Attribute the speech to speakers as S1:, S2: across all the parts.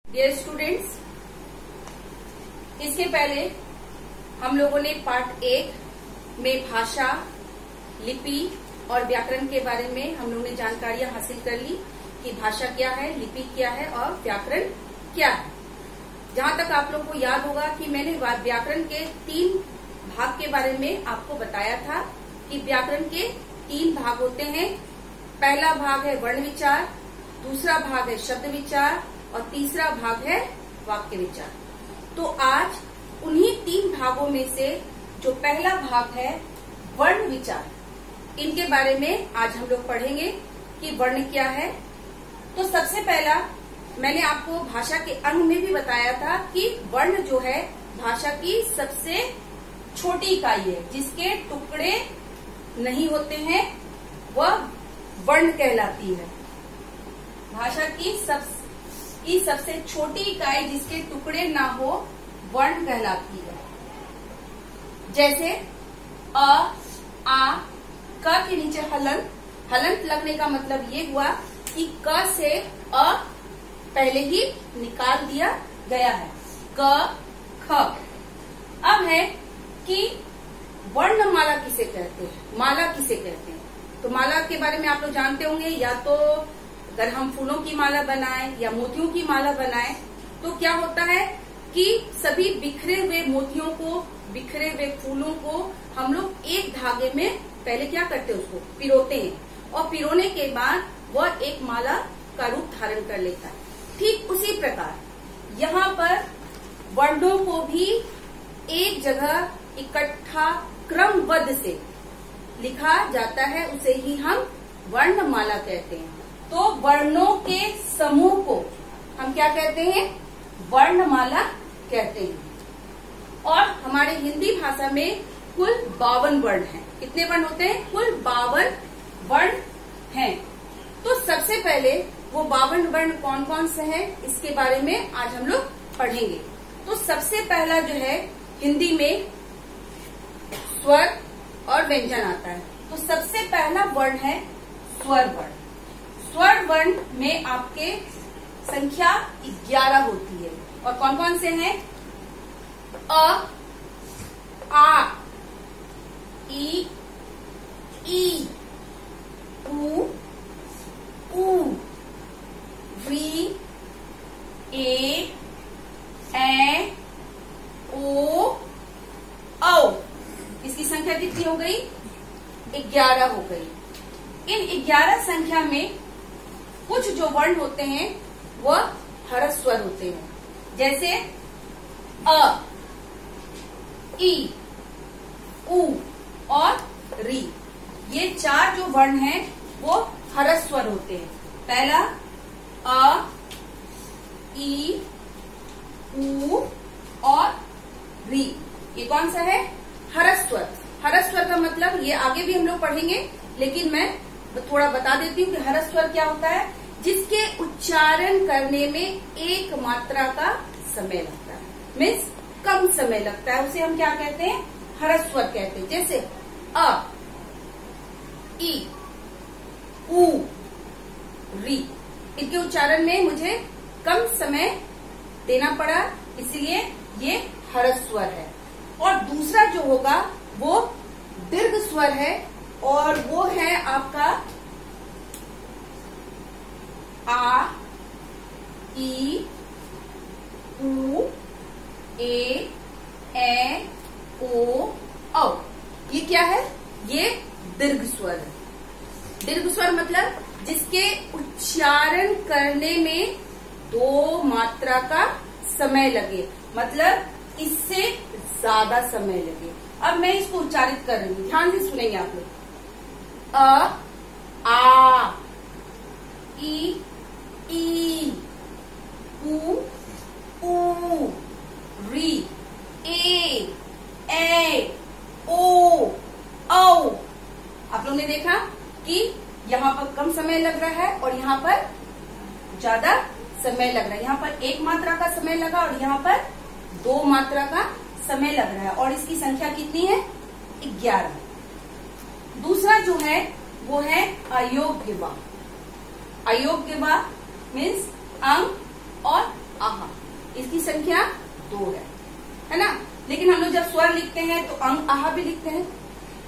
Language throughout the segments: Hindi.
S1: डियर स्टूडेंट्स, इसके पहले हम लोगों ने पार्ट 1 में भाषा, लिपि और व्याकरण के बारे में हम लोगों ने जानकारियां हासिल कर ली कि भाषा क्या है, लिपि क्या है और व्याकरण क्या है। जहां तक आप लोग को याद होगा कि मैंने व्याकरण के 3 भाग के बारे में आपको बताया था कि व्याकरण के 3 भाग होते हैं। पहला भाग है वर्ण विचार, दूसरा भाग है शब्द विचार और तीसरा भाग है वाक्य विचार। तो आज उन्हीं 3 भागों में से जो पहला भाग है वर्ण विचार, इनके बारे में आज हम लोग पढ़ेंगे कि वर्ण क्या है। तो सबसे पहला मैंने आपको भाषा के अंग में भी बताया था कि वर्ण जो है भाषा की सबसे छोटी इकाई है, जिसके टुकड़े नहीं होते हैं, वह वर्ण कहलाती है। भाषा की सबसे छोटी इकाई जिसके टुकड़े ना हो, वर्ण कहलाती है। जैसे अ, आ, क के नीचे हलंत लगने का मतलब ये हुआ कि क से अ पहले ही निकाल दिया गया है। क, ख। अब है कि वर्णमाला किसे कहते हैं, माला किसे कहते हैं। तो माला के बारे में आप लोग जानते होंगे, या तो अगर हम फूलों की माला बनाएं या मोतियों की माला बनाएं तो क्या होता है कि सभी बिखरे हुए मोतियों को, बिखरे हुए फूलों को हम लोग एक धागे में पहले क्या करते हैं, उसको पिरोते हैं और पिरोने के बाद वह एक माला का रूप धारण कर लेता है। ठीक उसी प्रकार यहाँ पर वर्णों को भी एक जगह इकट्ठा क्रमबद्ध से लिखा जाता है, उसे ही हम वर्णमाला कहते हैं। तो वर्णों के समूह को हम क्या कहते हैं, वर्णमाला कहते हैं। और हमारे हिंदी भाषा में कुल 52 वर्ण हैं। कितने वर्ण होते हैं? कुल 52 वर्ण हैं। तो सबसे पहले वो 52 वर्ण कौन कौन से हैं, इसके बारे में आज हम लोग पढ़ेंगे। तो सबसे पहला जो है हिंदी में स्वर और व्यंजन आता है। तो सबसे पहला वर्ण है स्वर वर्ण। स्वर वर्ण में आपके संख्या 11 होती है और कौन कौन से हैं? अ, आ, ई, उ, री, ए, ओ, औ। इसकी संख्या कितनी हो गई? 11 हो गई। इन 11 संख्या में कुछ जो वर्ण होते हैं वह हरस स्वर होते हैं। जैसे अ, ई, उ और री, ये 4 जो वर्ण हैं वो हरस स्वर होते हैं। पहला अ, ई, उ और री, ये कौन सा है? हरस स्वर। हरस स्वर का मतलब ये आगे भी हम लोग पढ़ेंगे, लेकिन मैं थोड़ा बता देती हूँ कि हरस स्वर क्या होता है। जिसके उच्चारण करने में एक मात्रा का समय लगता है, मीन्स कम समय लगता है, उसे हम क्या कहते हैं? हरस स्वर कहते हैं। जैसे अ, ई, उ, री, इनके उच्चारण में मुझे कम समय देना पड़ा, इसलिए ये हरस स्वर है। और दूसरा जो होगा वो दीर्घ स्वर है और वो है आपका आ, ई, उ, ए, ओ, औ। ये क्या है? ये दीर्घ स्वर है। दीर्घ स्वर मतलब जिसके उच्चारण करने में 2 मात्रा का समय लगे, मतलब इससे ज्यादा समय लगे। अब मैं इसको उच्चारित कर रही हूँ, ध्यान से सुनेंगे आप लोग। अ, आ, ई, उ, री, ए, ओ, औ। आप लोगों ने देखा कि यहाँ पर कम समय लग रहा है और यहाँ पर ज्यादा समय लग रहा है। यहाँ पर 1 मात्रा का समय लगा और यहाँ पर 2 मात्रा का समय लग रहा है। और इसकी संख्या कितनी है? 11। दूसरा जो है वो है अयोग्य वा। अयोग्य वा मीन्स अंग और आहा, इसकी संख्या 2 है ना। लेकिन हम लोग जब स्वर लिखते हैं तो अंग आहा भी लिखते हैं,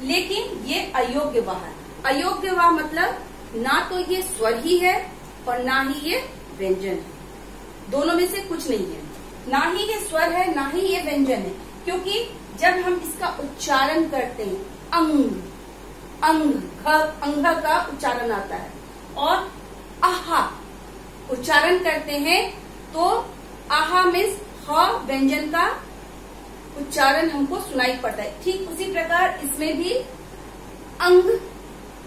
S1: लेकिन ये अयोग्य वाह है। अयोग्य वाह मतलब ना तो ये स्वर ही है और ना ही ये व्यंजन है, दोनों में से कुछ नहीं है। ना ही ये स्वर है ना ही ये व्यंजन है, क्योंकि जब हम इसका उच्चारण करते हैं अंग अंग अंग का उच्चारण आता है और आहा उच्चारण करते हैं तो आहा मीन्स ह व्यंजन का उच्चारण हमको सुनाई पड़ता है। ठीक उसी प्रकार इसमें भी अंग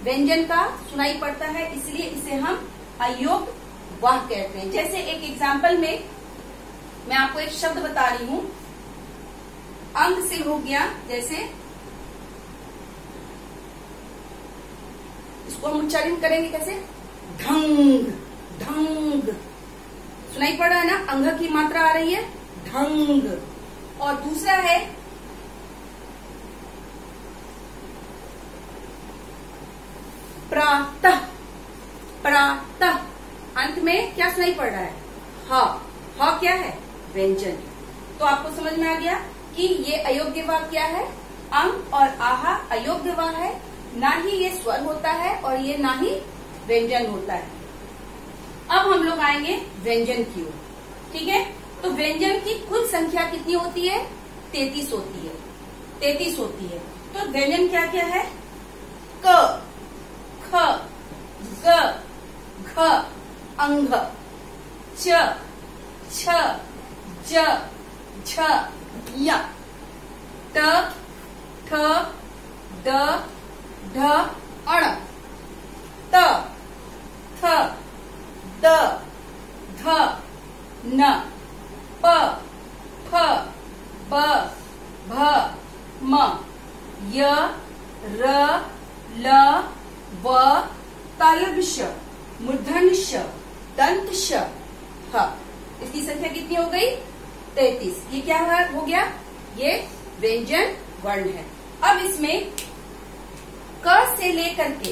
S1: व्यंजन का सुनाई पड़ता है, इसलिए इसे हम अयोग्य वाह कहते हैं। जैसे एक एग्जाम्पल में मैं आपको एक शब्द बता रही हूं, अंग से हो गया, जैसे इसको हम उच्चारण करेंगे कैसे, ढंग ढंग, सुनाई पड़ रहा है ना, अंग की मात्रा आ रही है ढंग। और दूसरा है प्रातः, प्रातः अंत में क्या सुनाई पड़ रहा है, ह क्या है, व्यंजन। तो आपको समझ में आ गया कि ये अयोग्य वाह क्या है, अंग और आहा अयोग्य वाह है, ना ही ये स्वर होता है और ये ना ही व्यंजन होता है। अब हम लोग आएंगे व्यंजन की ओर, ठीक है। तो व्यंजन की कुल संख्या कितनी होती है, 33 होती है, 33 होती है। तो व्यंजन क्या क्या है, क, ख, ग, घ, अंग, च, छ, ज, झ, य, ट, ठ, ड, ढ, अण, त, थ, द, ध, न, प, फ, ब, भ, म, य, र, ल, व, तालव्य श, मूर्धन्य श, दंत श, ह। इसकी संख्या कितनी हो गई, 33। ये क्या हो गया, ये व्यंजन वर्ण है। अब इसमें क से लेकर के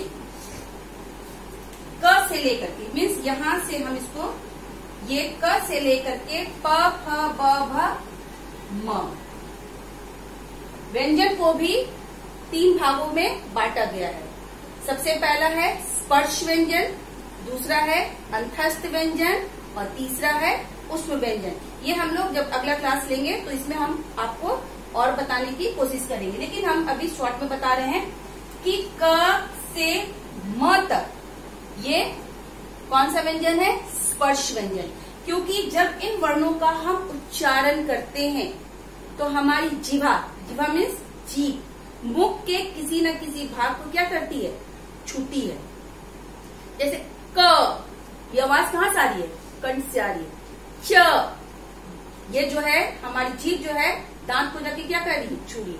S1: मीन्स यहां से हम इसको, ये क से लेकर के प, फ, ब, भ, म, व्यंजन को भी 3 भागों में बांटा गया है। सबसे पहला है स्पर्श व्यंजन, दूसरा है अंतस्थ व्यंजन और तीसरा है उष्म व्यंजन। ये हम लोग जब अगला क्लास लेंगे तो इसमें हम आपको और बताने की कोशिश करेंगे, लेकिन हम अभी शॉर्ट में बता रहे हैं कि क से म तक ये कौन सा व्यंजन है, स्पर्श व्यंजन। क्योंकि जब इन वर्णों का हम उच्चारण करते हैं तो हमारी जिह्वा, जिह्वा मीन्स जीभ, मुख के किसी न किसी भाग को क्या करती है, छूती है। जैसे क, ये आवाज कहाँ से आ रही है, कंठ से आ रही है। च, ये जो है हमारी जीभ जो है दांत को जाके क्या कर रही है, छू रही है।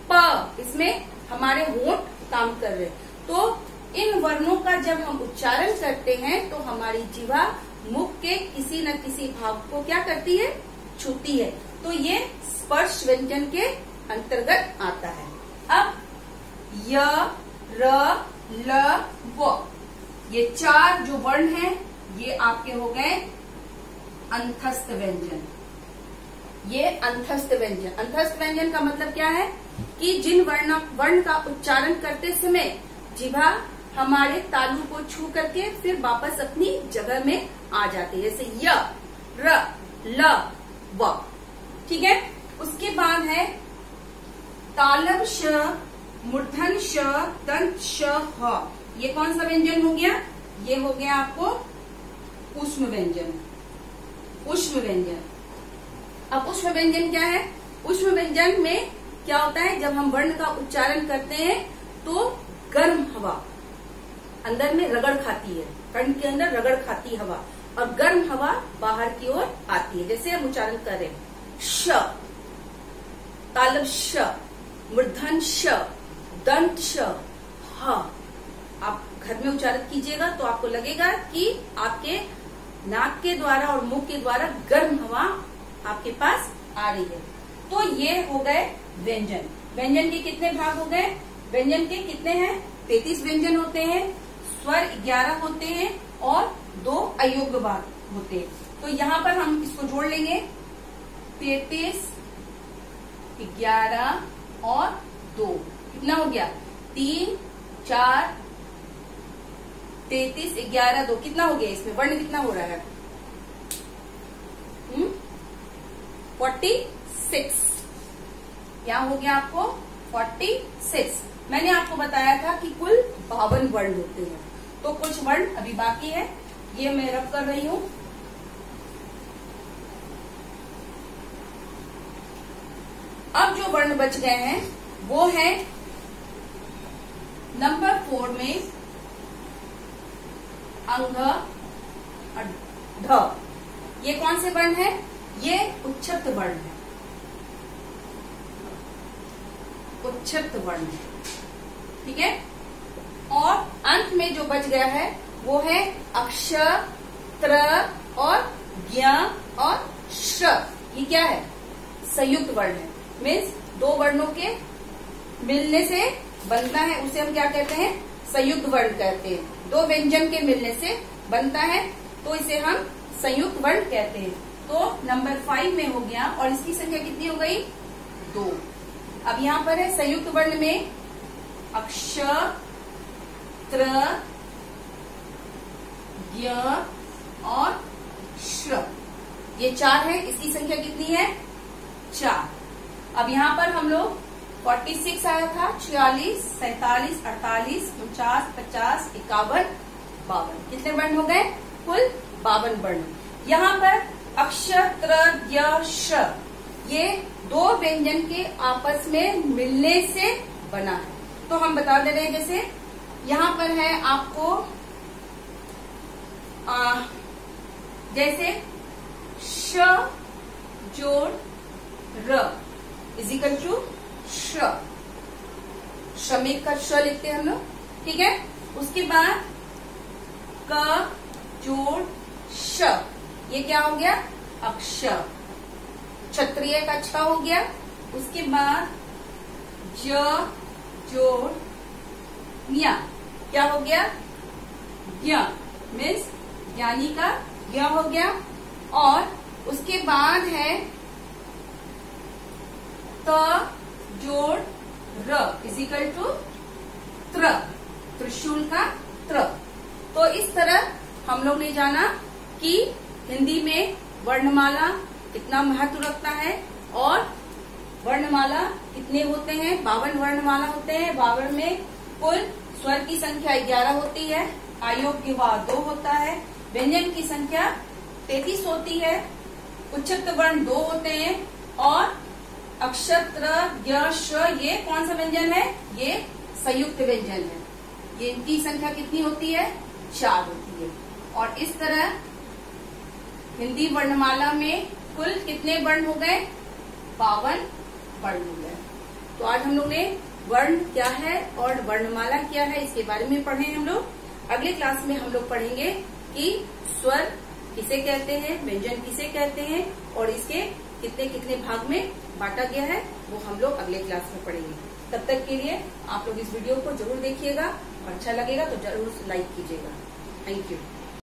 S1: प, इसमें हमारे होंठ काम कर रहे हैं। तो इन वर्णों का जब हम उच्चारण करते हैं तो हमारी जिह्वा मुख के किसी न किसी भाग को क्या करती है, छूती है। तो ये स्पर्श व्यंजन के अंतर्गत आता है। अब य, र, ल, व, ये 4 जो वर्ण हैं ये आपके हो गए अंतस्थ व्यंजन। ये अंतस्थ व्यंजन, अंतस्थ व्यंजन का मतलब क्या है कि जिन वर्ण का उच्चारण करते समय जिह्वा हमारे तालु को छू करके फिर वापस अपनी जगह में आ जाते हैं, जैसे य, र, ल, व, ठीक है। उसके बाद है तालव्य श, मूर्धन्य श, दंत श, ह। ये कौन सा व्यंजन हो गया, ये हो गया आपको ऊष्म व्यंजन, ऊष्म व्यंजन। अब ऊष्म व्यंजन क्या है, ऊष्म व्यंजन में क्या होता है, जब हम वर्ण का उच्चारण करते हैं तो गर्म हवा अंदर में रगड़ खाती है, कंठ के अंदर रगड़ खाती हवा और गर्म हवा बाहर की ओर आती है। जैसे हम उच्चारण करें श, तालव्य श, मूर्धन्य श, दंत श, ह। आप घर में उच्चारण कीजिएगा तो आपको लगेगा कि आपके नाक के द्वारा और मुंह के द्वारा गर्म हवा आपके पास आ रही है। तो ये हो गए व्यंजन। व्यंजन के कितने भाग हो गए, व्यंजन के कितने हैं, 33 व्यंजन होते हैं, स्वर 11 होते हैं और 2 अयोग्य वाह होते हैं। तो यहाँ पर हम इसको जोड़ लेंगे 33, 11 और 2 कितना हो गया 3, 4, 33, 11, 2 कितना हो गया इसमें वर्ण कितना हो रहा है 46 क्या हो गया आपको 46। मैंने आपको बताया था कि कुल 52 वर्ण होते हैं तो कुछ वर्ण अभी बाकी है ये मैं रब कर रही हूं। अब जो वर्ण बच गए हैं वो है नंबर 4 में अंग ढ। ये कौन से वर्ण है ये उच्चत्त वर्ण है उच्चत्त वर्ण है ठीक है। और अंत में जो बच गया है वो है अक्षर त्र और ज्ञ और श। ये क्या है संयुक्त वर्ण है मीन्स दो वर्णों के मिलने से बनता है उसे हम क्या कहते हैं संयुक्त वर्ण कहते हैं। दो व्यंजन के मिलने से बनता है तो इसे हम संयुक्त वर्ण कहते हैं। तो नंबर 5 में हो गया और इसकी संख्या कितनी हो गई 2। अब यहाँ पर है संयुक्त वर्ण में अक्षर त्र ज्ञ और श ये 4 है इसकी संख्या कितनी है 4। अब यहाँ पर हम लोग 46 आया था 46, 47, 48, 49, 50, 51, 52 कितने वर्ण हो गए कुल 52 वर्ण। यहाँ पर अक्षर त्र ज्ञ श ये दो व्यंजन के आपस में मिलने से बना है। तो हम बता दे रहे हैं जैसे यहाँ पर है आपको जैसे श जोड़ र इजिकल टू श श्रमिक का श लिखते हैं हम लोग ठीक है। उसके बाद क जोड़ श ये क्या हो गया अक्षर क्षत्रिय का छ हो गया। उसके बाद ज जोड़ ज्ञ क्या हो गया ज्ञ मीन्स ज्ञानी का ज्ञ हो गया। और उसके बाद है त जोड़ र इजिकल टू त्र त्रिशूल का त्र। तो इस तरह हम लोग ने जाना कि हिंदी में वर्णमाला कितना महत्व रखता है और वर्णमाला कितने होते हैं 52 वर्णमाला होते हैं। 52 में कुल स्वर की संख्या 11 होती है अयोग्य व 2 होता है। व्यंजन की संख्या 33 होती है। उच्चत्त वर्ण 2 होते हैं और अक्षर त्र ज्ञ श ये कौन सा व्यंजन है ये संयुक्त व्यंजन है। ये इनकी संख्या कितनी होती है 4 होती है। और इस तरह हिंदी वर्णमाला में कुल कितने वर्ण हो गए 52 वर्ण हो गए। तो आज हम लोग ने वर्ण क्या है और वर्णमाला क्या है इसके बारे में पढ़े हम लोग। अगले क्लास में हम लोग पढ़ेंगे कि स्वर किसे कहते हैं व्यंजन किसे कहते हैं और इसके कितने कितने भाग में बांटा गया है वो हम लोग अगले क्लास में पढ़ेंगे। तब तक के लिए आप लोग इस वीडियो को जरूर देखिएगा और अच्छा लगेगा तो जरूर लाइक कीजिएगा। Thank you.